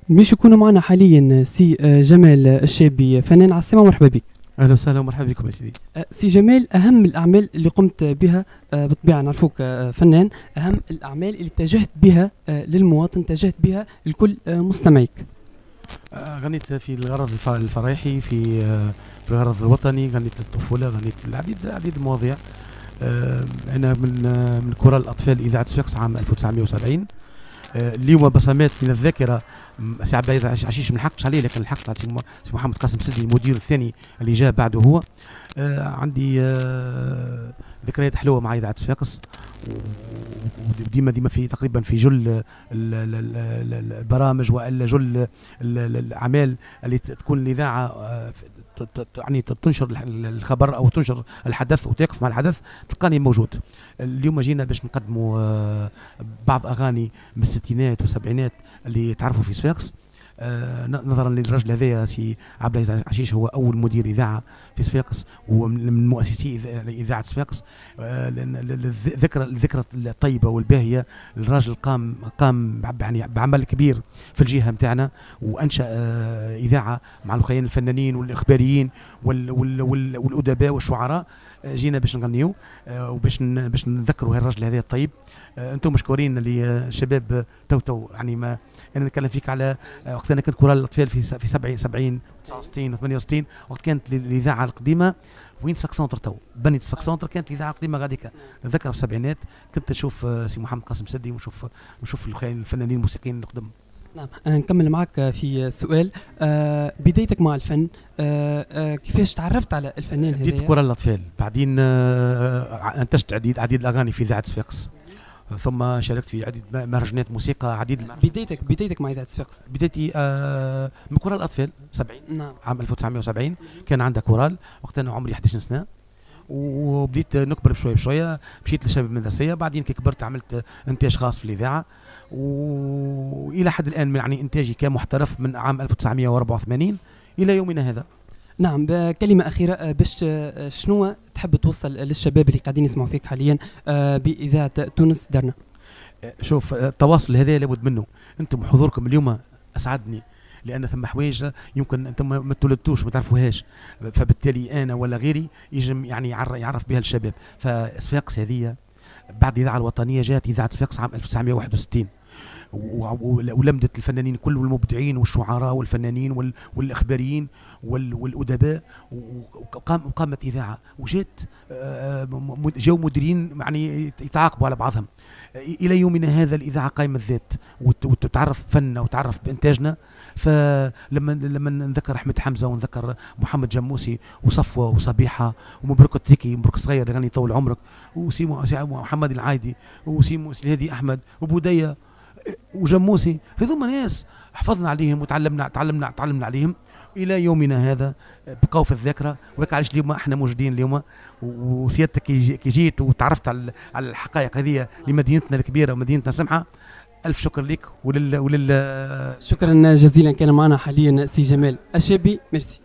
باش يكونوا معنا حاليا سي جمال الشابي فنان على السمع. مرحبا بك. اهلا وسهلا ومرحبا بكم يا سيدي. سي جمال، اهم الاعمال اللي قمت بها بالطبيعه نعرفوك فنان، اهم الاعمال اللي اتجهت بها للمواطن، اتجهت بها لكل مستمعيك. غنيت في الغرض الفرايحي، في الغرض الوطني، غنيت للطفوله، غنيت العديد المواضيع. انا من كورال الاطفال اذاعه صفاقس عام 1970. اليوم بصمات من الذاكره. سي عبد العزيز عشيش ما نحقش عليه، لكن الحق على سي محمد قاسم سدي المدير الثاني اللي جاء بعده هو. عندي ذكريات حلوه مع اذاعه صفاقس، وديما في تقريبا في جل البرامج والا جل الاعمال اللي تكون الاذاعه يعني تنشر الخبر او تنشر الحدث وتقف مع الحدث، تلقاني موجود. اليوم جينا باش نقدموا بعض اغاني من الستينات والسبعينات اللي تعرفوا في صفاقس. نظرا للرجل هذايا سي عبد العزيز عشيش، هو اول مدير اذاعه في صفاقس ومن مؤسسي اذاعه صفاقس. الذكرى الطيبه والباهيه. الراجل قام يعني بعمل كبير في الجهه نتاعنا، وانشا اذاعه مع الاخوين الفنانين والاخباريين والادباء والشعراء. جينا باش نغنيو وباش نذكروا هالراجل هذا الطيب. انتم مشكورين اللي شباب تو يعني ما انا نتكلم فيك على وقت انا كنت كورال الاطفال في 70 69 و68، وقت كانت الاذاعه القديمه وين صفاق سونتر، تو بنيت صفاق سونتر، كانت الاذاعه القديمه غاديكا نتذكر في السبعينات. كنت نشوف سي محمد قاسم سدي ونشوف الفنانين الموسيقيين القدم. نعم، أنا نكمل معك في سؤال. بدايتك مع الفن، كيفاش تعرفت على الفنان هذا؟ بديت كورال الاطفال، بعدين انتجت عديد الاغاني في اذاعه صفاقس، ثم شاركت في عديد مهرجانات موسيقى عديد. بدايتك مع اذاعه صفاقس؟ بدايتي من كورال الاطفال 70. نعم. عام 1970 كان عندها كورال، وقت انا عمري 11 سنه، وبديت نكبر بشويه بشويه. مشيت للشباب المدرسيه، بعدين كي كبرت عملت انتاج خاص في الاذاعه، والى حد الان من يعني انتاجي كمحترف من عام 1984 الى يومنا هذا. نعم، بكلمة أخيرة، باش شنو تحب توصل للشباب اللي قاعدين يسمعوا فيك حاليا بإذاعة تونس درنا؟ شوف، التواصل هذا لابد منه. انتم حضوركم اليوم اسعدني، لان ثم حوايج يمكن انتم ما تولدتوش ما تعرفوهاش، فبالتالي انا ولا غيري يجم يعني يعرف بها الشباب. فصفاقس هذه بعد الاذاعه الوطنيه جاءت اذاعه صفاقس عام 1961، ولمدت الفنانين كل والمبدعين والشعراء والفنانين والاخباريين والادباء، وقامت اذاعه، وجات جاوا مديرين يعني يتعاقبوا على بعضهم. الى يومنا هذا الاذاعه قائمه الذات، وتعرف فننا وتعرف بانتاجنا. فلما نذكر احمد حمزه ونذكر محمد جموسي وصفوه وصبيحه ومبروك التريكي، مبروك الصغير اللي غني يطول عمرك، وسي محمد العايدي وسي الهادي احمد وبوديه وجموسي، هذوما ناس حفظنا عليهم وتعلمنا عليهم الى يومنا هذا، بقوا في الذاكره. وهيك علاش اليوم احنا موجودين اليوم. وسيادتك كي جيت وتعرفت على الحقائق هذه لمدينتنا الكبيره ومدينتنا السمحه، الف شكر لك شكرا جزيلا. كان معنا حاليا سي جمال الشابي. ميرسي.